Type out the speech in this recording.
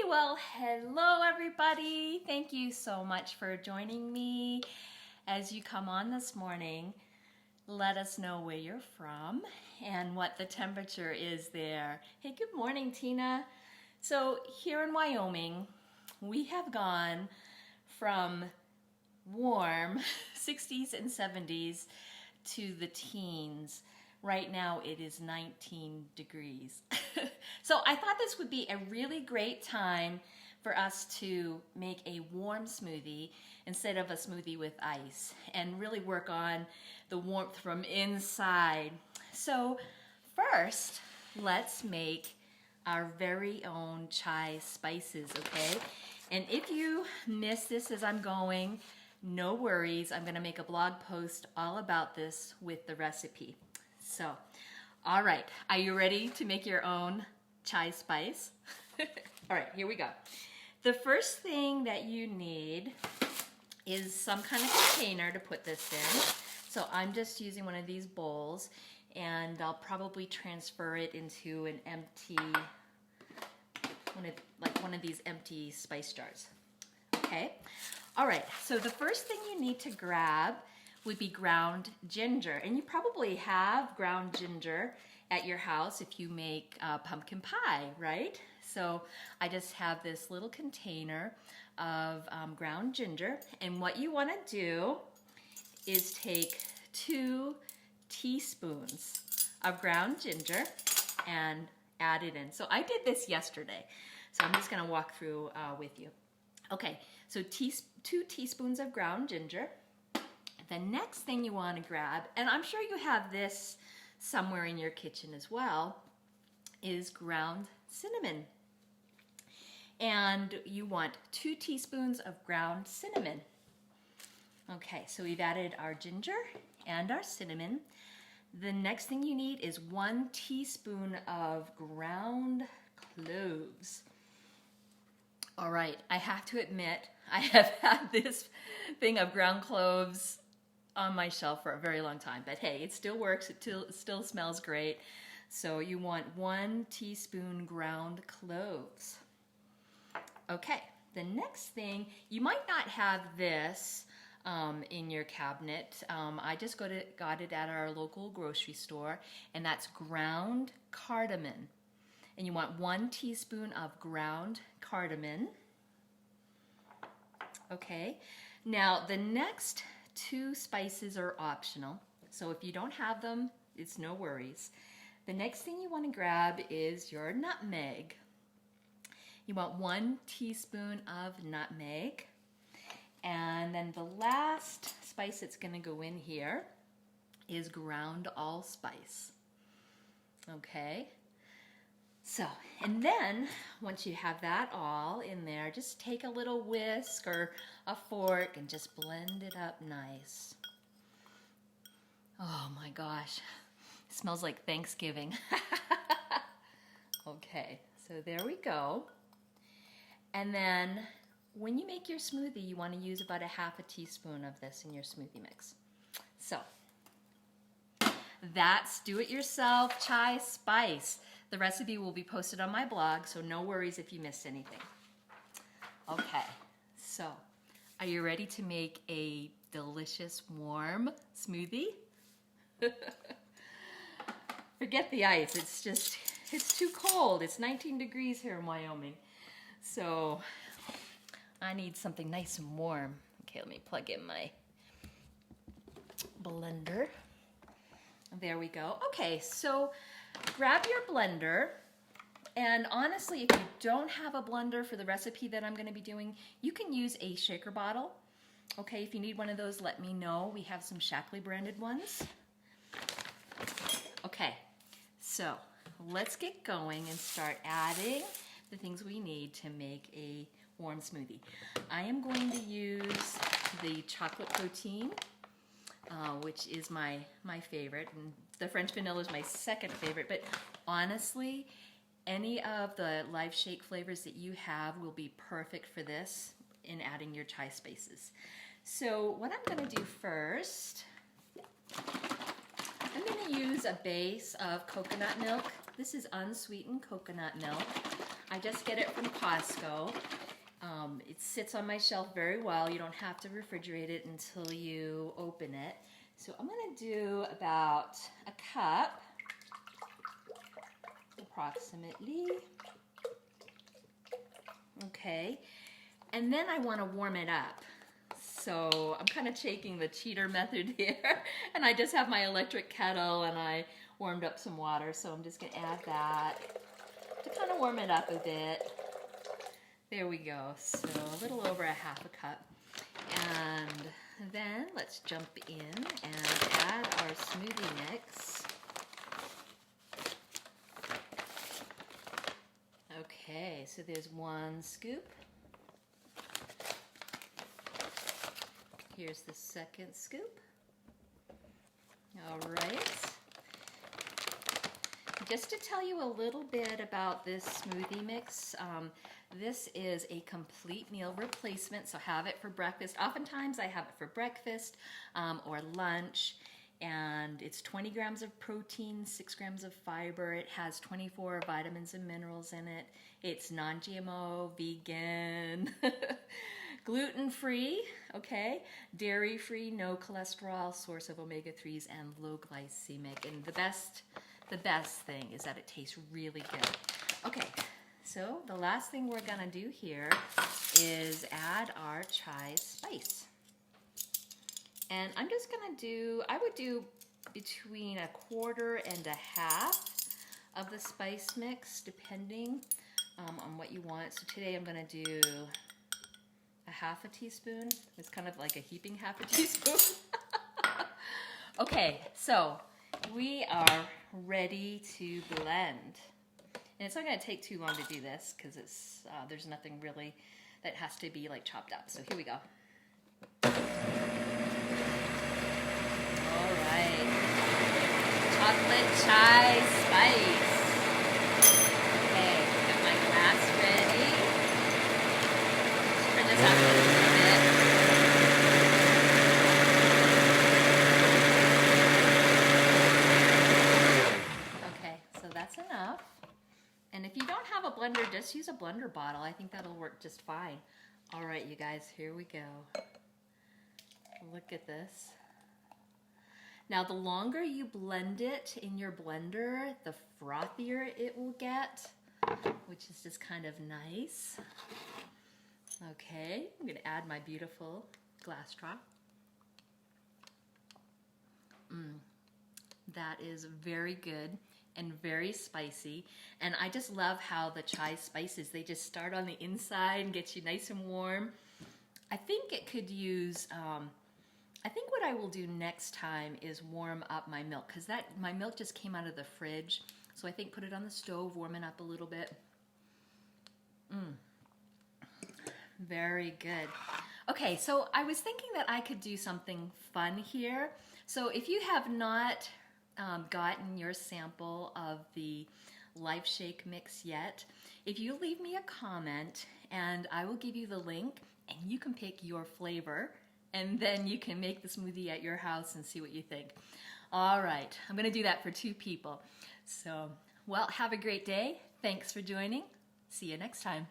Well, hello everybody. Thank you so much for joining me as you come on this morning. Let us know where you're from and what the temperature is there. Hey, good morning, Tina. So here in Wyoming, we have gone from warm 60s and 70s to the teens. Right now it is 19 degrees. So I thought this would be a really great time for us to make a warm smoothie instead of a smoothie with ice and really work on the warmth from inside. So first, let's make our very own chai spices, okay? And if you miss this as I'm going, no worries. I'm gonna make a blog post all about this with the recipe. So, all right, are you ready to make your own chai spice? All right, here we go. The first thing that you need is some kind of container to put this in. So I'm just using one of these bowls, and I'll probably transfer it into an empty, one of these empty spice jars. Okay, all right, so the first thing you need to grab would be ground ginger. And you probably have ground ginger at your house if you make pumpkin pie, right? So I just have this little container of ground ginger. And what you want to do is take 2 teaspoons of ground ginger and add it in. So I did this yesterday, so I'm just going to walk through with you. Okay, so 2 teaspoons of ground ginger. The next thing you want to grab, and I'm sure you have this somewhere in your kitchen as well, is ground cinnamon. And you want 2 teaspoons of ground cinnamon. Okay, so we've added our ginger and our cinnamon. The next thing you need is 1 teaspoon of ground cloves. All right, I have to admit, I have had this thing of ground cloves on my shelf for a very long time, but hey, it still works, it still smells great. So you want 1 teaspoon ground cloves. Okay, the next thing, you might not have this in your cabinet. I just got it at our local grocery store, and that's ground cardamom. And you want 1 teaspoon of ground cardamom. Okay, now the next 2 spices are optional, so if you don't have them, it's no worries. The next thing you want to grab is your nutmeg. You want 1 teaspoon of nutmeg. And then the last spice that's going to go in here is ground allspice. Okay, so, and then once you have that all in there, just take a little whisk or a fork and just blend it up nice. Oh my gosh, it smells like Thanksgiving. Okay, so there we go. And then when you make your smoothie, you want to use about 1/2 teaspoon of this in your smoothie mix. So that's do-it-yourself chai spice. The recipe will be posted on my blog, so no worries if you missed anything. Okay, so are you ready to make a delicious warm smoothie? Forget the ice, it's too cold. It's 19 degrees here in Wyoming. So I need something nice and warm. Okay, let me plug in my blender. There we go. Okay, so grab your blender, and honestly, if you don't have a blender for the recipe that I'm going to be doing, you can use a shaker bottle. Okay, if you need one of those, let me know. We have some Shaklee branded ones. Okay, so let's get going and start adding the things we need to make a warm smoothie. I am going to use the chocolate protein, which is my favorite, and the French vanilla is my second favorite, but honestly, any of the live shake flavors that you have will be perfect for this in adding your chai spices. So what I'm going to do first, I'm going to use a base of coconut milk. This is unsweetened coconut milk. I I just get it from Costco. It sits on my shelf very well. You don't have to refrigerate it until you open it. So I'm going to do about a cup, approximately. Okay, and then I want to warm it up. So I'm kind of taking the cheater method here, and I just have my electric kettle and I warmed up some water, so I'm just going to add that to kind of warm it up a bit. There we go, so a little over a half a cup. And then let's jump in and add our smoothie mix. Okay, so there's 1 scoop. Here's the 2nd scoop. All right. Just to tell you a little bit about this smoothie mix, this is a complete meal replacement, so have it for breakfast. Oftentimes I have it for breakfast or lunch, and it's 20 grams of protein, 6 grams of fiber. It has 24 vitamins and minerals in it. It's non-GMO, vegan, gluten-free, okay, dairy-free, no cholesterol, source of omega-3s, and low glycemic. And the best thing is that it tastes really good. Okay, so the last thing we're gonna do here is add our chai spice. And I'm just gonna do, I would do between 1/4 and 1/2 of the spice mix, depending on what you want. So today I'm gonna do 1/2 teaspoon. It's kind of like a heaping 1/2 teaspoon. Okay, so we are ready to blend. And it's not going to take too long to do this because it's there's nothing really that has to be like chopped up. So here we go. All right. Chocolate chai spice. Okay, got my glass ready. Let's turn this up a little bit. That's enough. And if you don't have a blender, just use a blender bottle. I think that'll work just fine. All right, you guys, here we go. Look at this. Now, the longer you blend it in your blender, the frothier it will get, which is just kind of nice. Okay, I'm going to add my beautiful glass drop. That is very good and very spicy, and I just love how the chai spices, they just start on the inside and get you nice and warm. I think it could use, I think what I will do next time is warm up my milk, because my milk just came out of the fridge, so I think put it on the stove, warm it up a little bit. Very good. Okay, so I was thinking that I could do something fun here. So if you have not gotten your sample of the Life Shake mix yet, if you leave me a comment and I will give you the link and you can pick your flavor and then you can make the smoothie at your house and see what you think. All right, I'm gonna do that for 2 people. So, well, have a great day. Thanks for joining. See you next time.